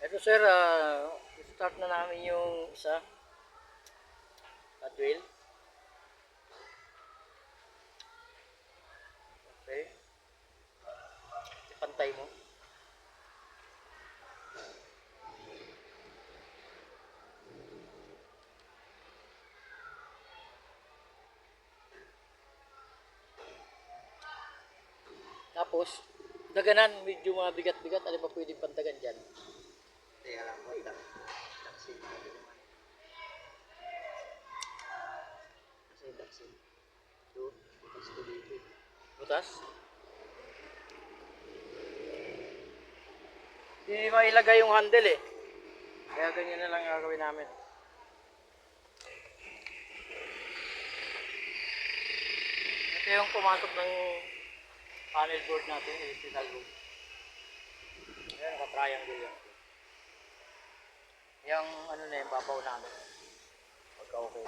Ito sir, start na namin yung isa. Hot wheel. Okay. Ipantay mo. Tapos, daganan, medyo mga bigat-bigat. Ano ba pwedeng pantagan dyan? Kaya lang mo, taksin na naman. Kasi taksin. Doon, bukas ko dito. Butas? Hindi mailagay yung handle eh. Kaya ganyan na lang gagawin namin. Ito yung pumasok ng panel board natin, electrical board. Ayan, naka-triangle yan. Yung ano na yung babaw namin. Pagka okay.